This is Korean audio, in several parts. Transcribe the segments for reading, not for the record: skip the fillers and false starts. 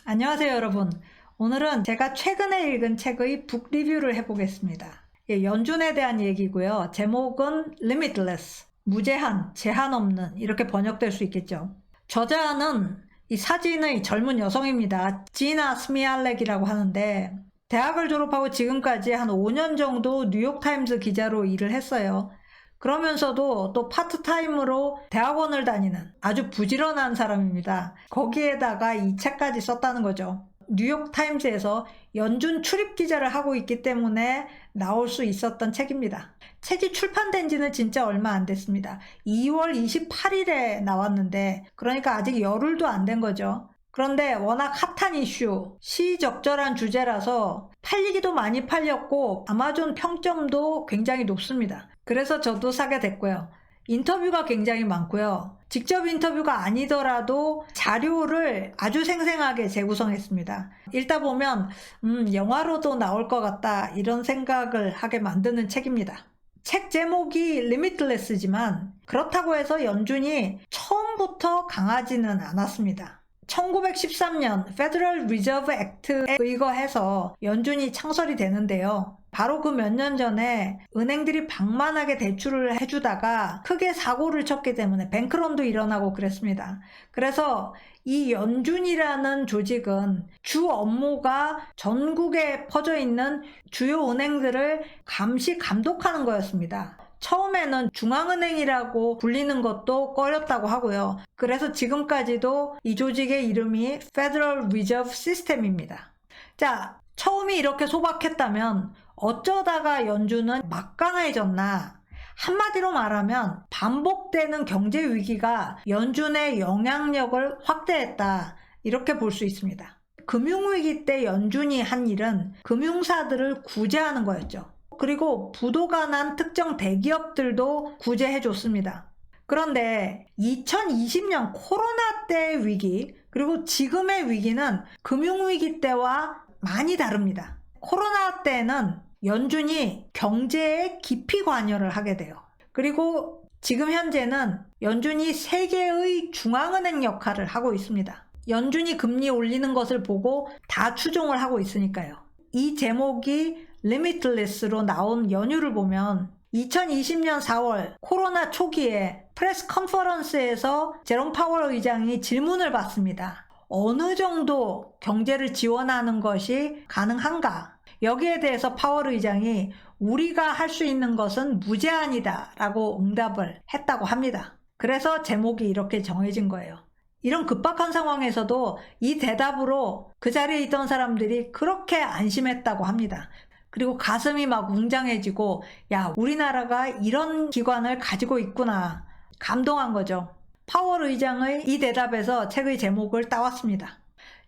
안녕하세요, 여러분. 오늘은 제가 최근에 읽은 책의 북 리뷰를 해보겠습니다. 연준에 대한 얘기고요. 제목은 Limitless, 무제한, 제한 없는 이렇게 번역될 수 있겠죠. 저자는 이 사진의 젊은 여성입니다. 지나 스미알렉이라고 하는데 대학을 졸업하고 지금까지 한 5년 정도 뉴욕타임즈 기자로 일을 했어요. 그러면서도 또 파트타임으로 대학원을 다니는 아주 부지런한 사람입니다. 거기에다가 이 책까지 썼다는 거죠. 뉴욕타임즈에서 연준 출입 기자를 하고 있기 때문에 나올 수 있었던 책입니다. 책이 출판된 지는 진짜 얼마 안 됐습니다. 2월 28일에 나왔는데 그러니까 아직 열흘도 안 된 거죠. 그런데 워낙 핫한 이슈, 시적절한 주제라서 팔리기도 많이 팔렸고 아마존 평점도 굉장히 높습니다. 그래서 저도 사게 됐고요. 인터뷰가 굉장히 많고요. 직접 인터뷰가 아니더라도 자료를 아주 생생하게 재구성했습니다. 읽다 보면 영화로도 나올 것 같다 이런 생각을 하게 만드는 책입니다. 책 제목이 Limitless지만 그렇다고 해서 연준이 처음부터 강하지는 않았습니다. 1913년 Federal Reserve Act에 의거해서 연준이 창설이 되는데요. 바로 그 몇 년 전에 은행들이 방만하게 대출을 해주다가 크게 사고를 쳤기 때문에 뱅크런도 일어나고 그랬습니다. 그래서 이 연준이라는 조직은 주 업무가 전국에 퍼져 있는 주요 은행들을 감시 감독하는 거였습니다. 처음에는 중앙은행이라고 불리는 것도 꺼렸다고 하고요. 그래서 지금까지도 이 조직의 이름이 Federal Reserve System입니다. 자, 처음이 이렇게 소박했다면 어쩌다가 연준은 막강해졌나? 한마디로 말하면 반복되는 경제 위기가 연준의 영향력을 확대했다. 이렇게 볼 수 있습니다. 금융위기 때 연준이 한 일은 금융사들을 구제하는 거였죠. 그리고 부도가 난 특정 대기업들도 구제해줬습니다. 그런데 2020년 코로나 때 위기 그리고 지금의 위기는 금융위기 때와 많이 다릅니다. 코로나 때는 연준이 경제에 깊이 관여를 하게 돼요. 그리고 지금 현재는 연준이 세계의 중앙은행 역할을 하고 있습니다. 연준이 금리 올리는 것을 보고 다 추종을 하고 있으니까요. 이 제목이 Limitless로 나온 연유를 보면 2020년 4월 코로나 초기에 프레스 컨퍼런스에서 제롬 파월 의장이 질문을 받습니다. 어느 정도 경제를 지원하는 것이 가능한가? 여기에 대해서 파월 의장이 우리가 할 수 있는 것은 무제한이다 라고 응답을 했다고 합니다. 그래서 제목이 이렇게 정해진 거예요. 이런 급박한 상황에서도 이 대답으로 그 자리에 있던 사람들이 그렇게 안심했다고 합니다. 그리고 가슴이 막 웅장해지고 야, 우리나라가 이런 기관을 가지고 있구나. 감동한 거죠. 파월 의장의 이 대답에서 책의 제목을 따왔습니다.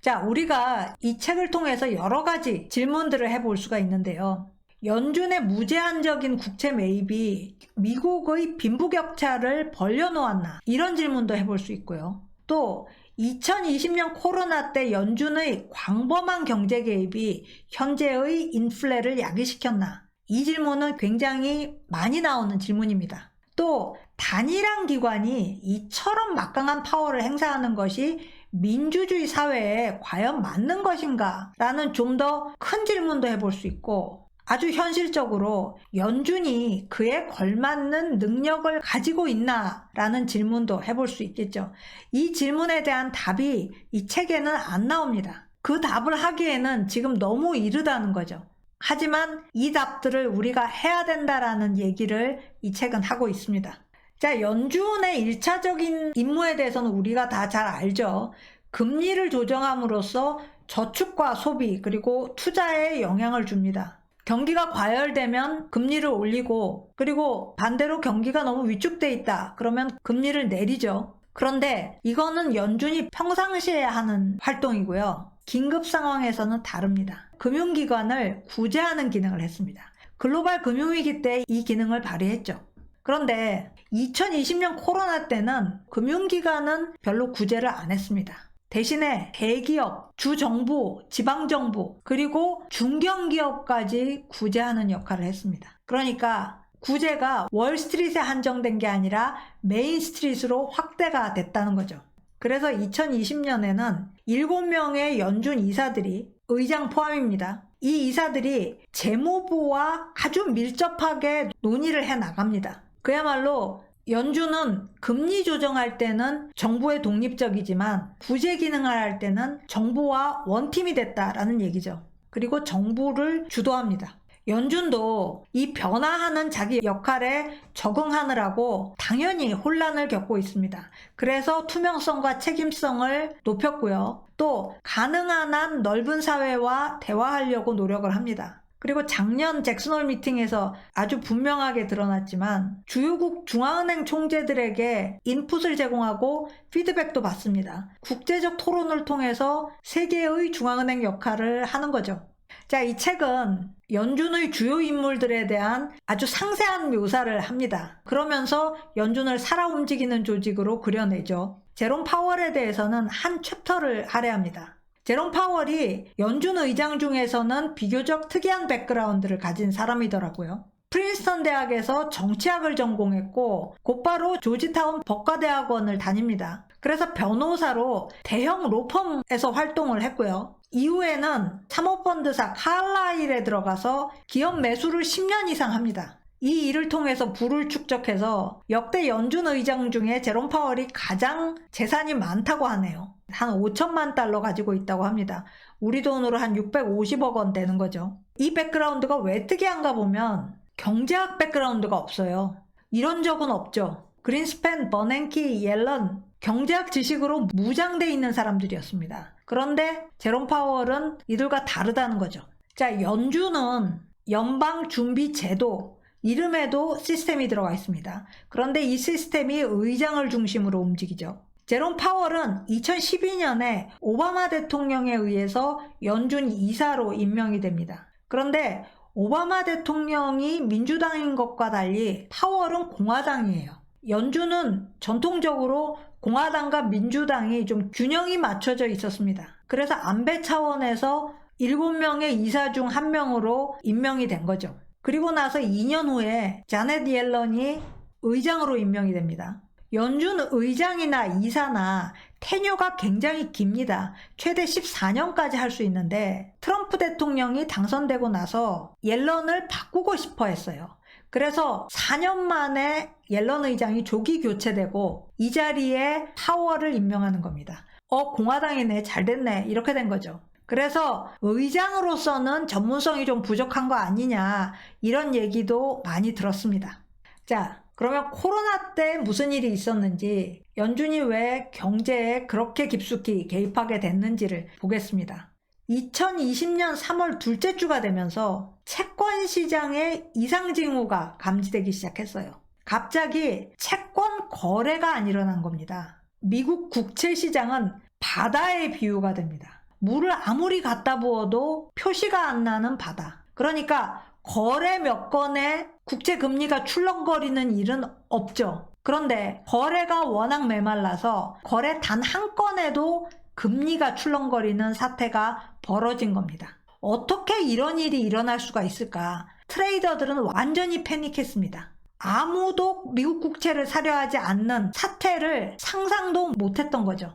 자, 우리가 이 책을 통해서 여러 가지 질문들을 해볼 수가 있는데요. 연준의 무제한적인 국채 매입이 미국의 빈부격차를 벌려놓았나? 이런 질문도 해볼 수 있고요. 또 2020년 코로나 때 연준의 광범한 경제 개입이 현재의 인플레를 야기시켰나? 이 질문은 굉장히 많이 나오는 질문입니다. 또 단일한 기관이 이처럼 막강한 파워를 행사하는 것이 민주주의 사회에 과연 맞는 것인가? 라는 좀 더 큰 질문도 해볼 수 있고 아주 현실적으로 연준이 그에 걸맞는 능력을 가지고 있나? 라는 질문도 해볼 수 있겠죠. 이 질문에 대한 답이 이 책에는 안 나옵니다. 그 답을 하기에는 지금 너무 이르다는 거죠. 하지만 이 답들을 우리가 해야 된다라는 얘기를 이 책은 하고 있습니다. 자, 연준의 1차적인 임무에 대해서는 우리가 다 잘 알죠. 금리를 조정함으로써 저축과 소비 그리고 투자에 영향을 줍니다. 경기가 과열되면 금리를 올리고 그리고 반대로 경기가 너무 위축돼 있다 그러면 금리를 내리죠. 그런데 이거는 연준이 평상시에 하는 활동이고요. 긴급 상황에서는 다릅니다. 금융기관을 구제하는 기능을 했습니다. 글로벌 금융위기 때 이 기능을 발휘했죠. 그런데 2020년 코로나 때는 금융기관은 별로 구제를 안 했습니다. 대신에 대기업, 주정부, 지방정부, 그리고 중견기업까지 구제하는 역할을 했습니다. 그러니까 구제가 월스트리트에 한정된 게 아니라 메인스트리트로 확대가 됐다는 거죠. 그래서 2020년에는 7명의 연준 이사들이, 의장 포함입니다. 이 이사들이 재무부와 아주 밀접하게 논의를 해 나갑니다. 그야말로 연준은 금리 조정할 때는 정부의 독립적이지만 구제 기능을 할 때는 정부와 원팀이 됐다라는 얘기죠. 그리고 정부를 주도합니다. 연준도 이 변화하는 자기 역할에 적응하느라고 당연히 혼란을 겪고 있습니다. 그래서 투명성과 책임성을 높였고요. 또 가능한 한 넓은 사회와 대화하려고 노력을 합니다. 그리고 작년 잭슨홀 미팅에서 아주 분명하게 드러났지만 주요국 중앙은행 총재들에게 인풋을 제공하고 피드백도 받습니다. 국제적 토론을 통해서 세계의 중앙은행 역할을 하는 거죠. 자, 이 책은 연준의 주요 인물들에 대한 아주 상세한 묘사를 합니다. 그러면서 연준을 살아 움직이는 조직으로 그려내죠. 제롬 파월에 대해서는 한 챕터를 할애합니다. 제롬 파월이 연준 의장 중에서는 비교적 특이한 백그라운드를 가진 사람이더라고요. 프린스턴 대학에서 정치학을 전공했고 곧바로 조지타운 법과대학원을 다닙니다. 그래서 변호사로 대형 로펌에서 활동을 했고요. 이후에는 사모펀드사 칼라일에 들어가서 기업 매수를 10년 이상 합니다. 이 일을 통해서 부를 축적해서 역대 연준 의장 중에 제롬 파월이 가장 재산이 많다고 하네요. 한 5천만 달러 가지고 있다고 합니다. 우리 돈으로 한 650억 원 되는 거죠. 이 백그라운드가 왜 특이한가 보면 경제학 백그라운드가 없어요. 이런 적은 없죠. 그린스팬, 버냉키, 옐런, 경제학 지식으로 무장돼 있는 사람들이었습니다. 그런데 제롬 파월은 이들과 다르다는 거죠. 자, 연준은 연방준비제도, 이름에도 시스템이 들어가 있습니다. 그런데 이 시스템이 의장을 중심으로 움직이죠. 제롬 파월은 2012년에 오바마 대통령에 의해서 연준 이사로 임명이 됩니다. 그런데 오바마 대통령이 민주당인 것과 달리 파월은 공화당이에요. 연준은 전통적으로 공화당과 민주당이 좀 균형이 맞춰져 있었습니다. 그래서 안배 차원에서 7명의 이사 중 1명으로 임명이 된 거죠. 그리고 나서 2년 후에 자넷 옐런이 의장으로 임명이 됩니다. 연준 의장이나 이사나 테뉴가 굉장히 깁니다. 최대 14년까지 할 수 있는데 트럼프 대통령이 당선되고 나서 옐런을 바꾸고 싶어 했어요. 그래서 4년 만에 옐런 의장이 조기 교체되고 이 자리에 파월을 임명하는 겁니다. 공화당이네, 잘 됐네, 이렇게 된 거죠. 그래서 의장으로서는 전문성이 좀 부족한 거 아니냐, 이런 얘기도 많이 들었습니다. 자, 그러면 코로나 때 무슨 일이 있었는지, 연준이 왜 경제에 그렇게 깊숙이 개입하게 됐는지를 보겠습니다. 2020년 3월 둘째 주가 되면서 채권 시장에 이상 징후가 감지되기 시작했어요. 갑자기 채권 거래가 안 일어난 겁니다. 미국 국채 시장은 바다의 비유가 됩니다. 물을 아무리 갖다 부어도 표시가 안 나는 바다. 그러니까 거래 몇 건에 국채 금리가 출렁거리는 일은 없죠. 그런데 거래가 워낙 메말라서 거래 단 한 건에도 금리가 출렁거리는 사태가 벌어진 겁니다. 어떻게 이런 일이 일어날 수가 있을까? 트레이더들은 완전히 패닉했습니다. 아무도 미국 국채를 사려 하지 않는 사태를 상상도 못했던 거죠.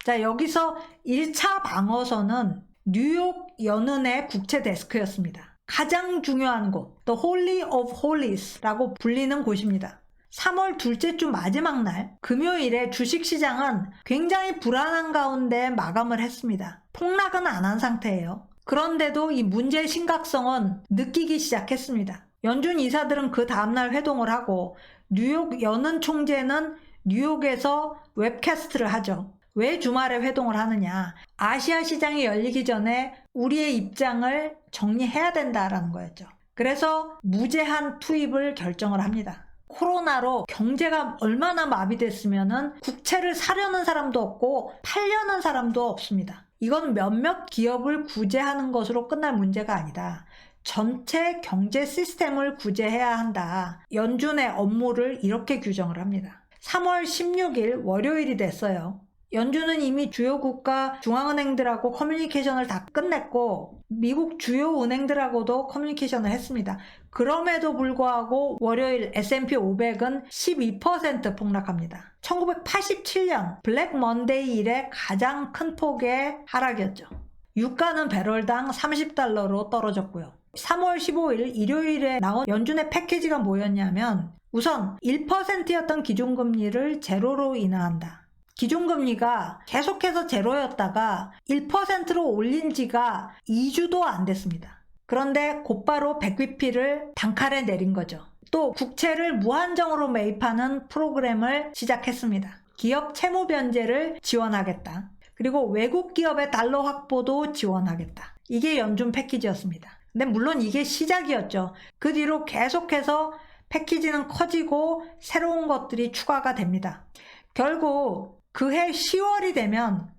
자, 여기서 1차 방어선은 뉴욕 연은의 국채 데스크였습니다. 가장 중요한 곳, The Holy of Holies라고 불리는 곳입니다. 3월 둘째 주 마지막 날 금요일에 주식시장은 굉장히 불안한 가운데 마감을 했습니다. 폭락은 안 한 상태예요. 그런데도 이 문제의 심각성은 느끼기 시작했습니다. 연준 이사들은 그 다음날 회동을 하고 뉴욕 연은 총재는 뉴욕에서 웹캐스트를 하죠. 왜 주말에 회동을 하느냐? 아시아 시장이 열리기 전에 우리의 입장을 정리해야 된다라는 거였죠. 그래서 무제한 투입을 결정을 합니다. 코로나로 경제가 얼마나 마비됐으면은 국채를 사려는 사람도 없고 팔려는 사람도 없습니다. 이건 몇몇 기업을 구제하는 것으로 끝날 문제가 아니다. 전체 경제 시스템을 구제해야 한다. 연준의 업무를 이렇게 규정을 합니다. 3월 16일 월요일이 됐어요. 연준은 이미 주요 국가 중앙은행들하고 커뮤니케이션을 다 끝냈고 미국 주요 은행들하고도 커뮤니케이션을 했습니다. 그럼에도 불구하고 월요일 S&P 500은 12% 폭락합니다. 1987년 블랙 먼데이 이래 가장 큰 폭의 하락이었죠. 유가는 배럴당 30달러로 떨어졌고요. 3월 15일 일요일에 나온 연준의 패키지가 뭐였냐면 우선 1%였던 기준금리를 제로로 인하한다. 기준금리가 계속해서 제로였다가 1%로 올린 지가 2주도 안 됐습니다. 그런데 곧바로 100bp를 단칼에 내린 거죠. 또 국채를 무한정으로 매입하는 프로그램을 시작했습니다. 기업 채무 변제를 지원하겠다. 그리고 외국 기업의 달러 확보도 지원하겠다. 이게 연준 패키지였습니다. 근데 물론 이게 시작이었죠. 그 뒤로 계속해서 패키지는 커지고 새로운 것들이 추가가 됩니다. 결국 그해 10월이 되면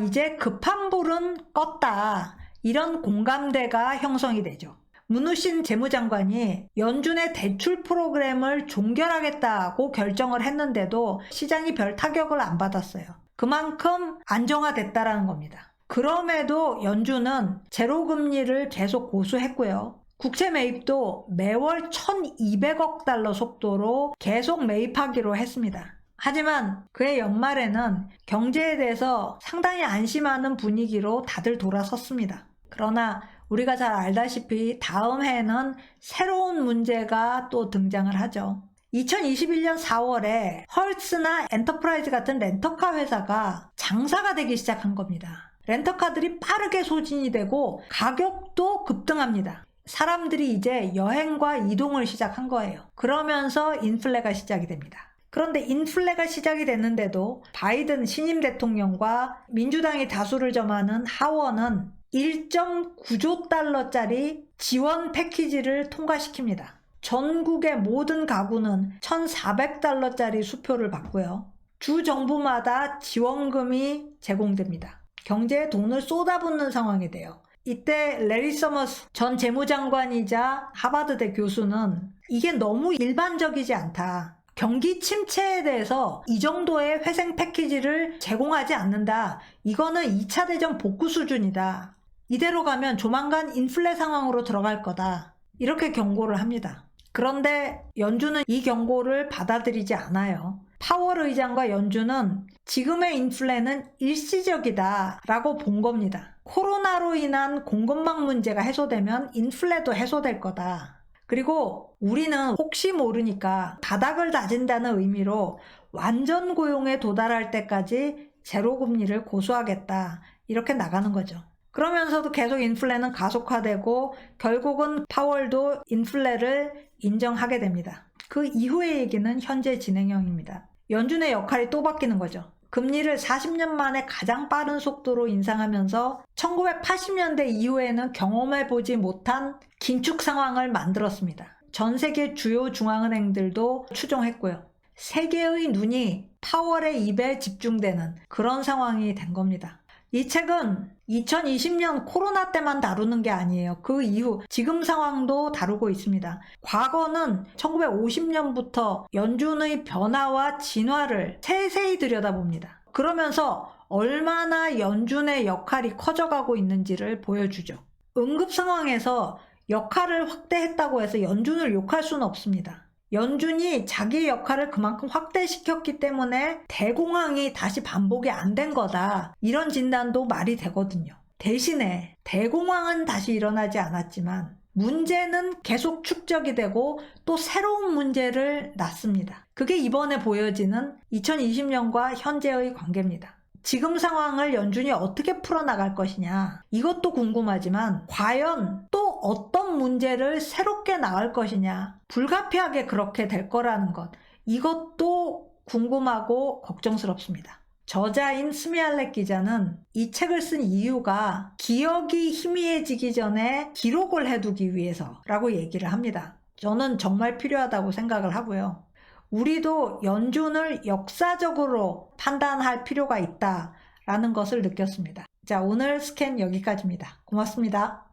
이제 급한 불은 껐다. 이런 공감대가 형성이 되죠. 문우신 재무장관이 연준의 대출 프로그램을 종결하겠다고 결정을 했는데도 시장이 별 타격을 안 받았어요. 그만큼 안정화됐다라는 겁니다. 그럼에도 연준은 제로금리를 계속 고수했고요. 국채 매입도 매월 1,200억 달러 속도로 계속 매입하기로 했습니다. 하지만 그해 연말에는 경제에 대해서 상당히 안심하는 분위기로 다들 돌아섰습니다. 그러나 우리가 잘 알다시피 다음 해에는 새로운 문제가 또 등장을 하죠. 2021년 4월에 헐츠나 엔터프라이즈 같은 렌터카 회사가 장사가 되기 시작한 겁니다. 렌터카들이 빠르게 소진이 되고 가격도 급등합니다. 사람들이 이제 여행과 이동을 시작한 거예요. 그러면서 인플레가 시작이 됩니다. 그런데 인플레가 시작이 됐는데도 바이든 신임 대통령과 민주당이 다수를 점하는 하원은 1.9조 달러짜리 지원 패키지를 통과시킵니다. 전국의 모든 가구는 1,400달러짜리 수표를 받고요. 주 정부마다 지원금이 제공됩니다. 경제에 돈을 쏟아붓는 상황이 돼요. 이때 레리 서머스 전 재무장관이자 하버드대 교수는 이게 너무 일반적이지 않다. 경기 침체에 대해서 이 정도의 회생 패키지를 제공하지 않는다. 이거는 2차 대전 복구 수준이다. 이대로 가면 조만간 인플레 상황으로 들어갈 거다. 이렇게 경고를 합니다. 그런데 연준은 이 경고를 받아들이지 않아요. 파월 의장과 연준은 지금의 인플레는 일시적이다 라고 본 겁니다. 코로나로 인한 공급망 문제가 해소되면 인플레도 해소될 거다. 그리고 우리는 혹시 모르니까 바닥을 다진다는 의미로 완전 고용에 도달할 때까지 제로금리를 고수하겠다. 이렇게 나가는 거죠. 그러면서도 계속 인플레는 가속화되고 결국은 파월도 인플레를 인정하게 됩니다. 그 이후의 얘기는 현재 진행형입니다. 연준의 역할이 또 바뀌는 거죠. 금리를 40년 만에 가장 빠른 속도로 인상하면서 1980년대 이후에는 경험해보지 못한 긴축 상황을 만들었습니다. 전 세계 주요 중앙은행들도 추종했고요. 세계의 눈이 파월의 입에 집중되는 그런 상황이 된 겁니다. 이 책은 2020년 코로나 때만 다루는 게 아니에요. 그 이후 지금 상황도 다루고 있습니다. 과거는 1950년부터 연준의 변화와 진화를 세세히 들여다봅니다. 그러면서 얼마나 연준의 역할이 커져가고 있는지를 보여주죠. 응급 상황에서 역할을 확대했다고 해서 연준을 욕할 수는 없습니다. 연준이 자기 역할을 그만큼 확대시켰기 때문에 대공황이 다시 반복이 안 된 거다. 이런 진단도 말이 되거든요. 대신에 대공황은 다시 일어나지 않았지만 문제는 계속 축적이 되고 또 새로운 문제를 낳습니다. 그게 이번에 보여지는 2020년과 현재의 관계입니다. 지금 상황을 연준이 어떻게 풀어나갈 것이냐 이것도 궁금하지만 과연 또 어떤 문제를 새롭게 나올 것이냐 불가피하게 그렇게 될 거라는 것 이것도 궁금하고 걱정스럽습니다. 저자인 스미알렉 기자는 이 책을 쓴 이유가 기억이 희미해지기 전에 기록을 해두기 위해서라고 얘기를 합니다. 저는 정말 필요하다고 생각을 하고요. 우리도 연준을 역사적으로 판단할 필요가 있다라는 것을 느꼈습니다. 자, 오늘 스캔 여기까지입니다. 고맙습니다.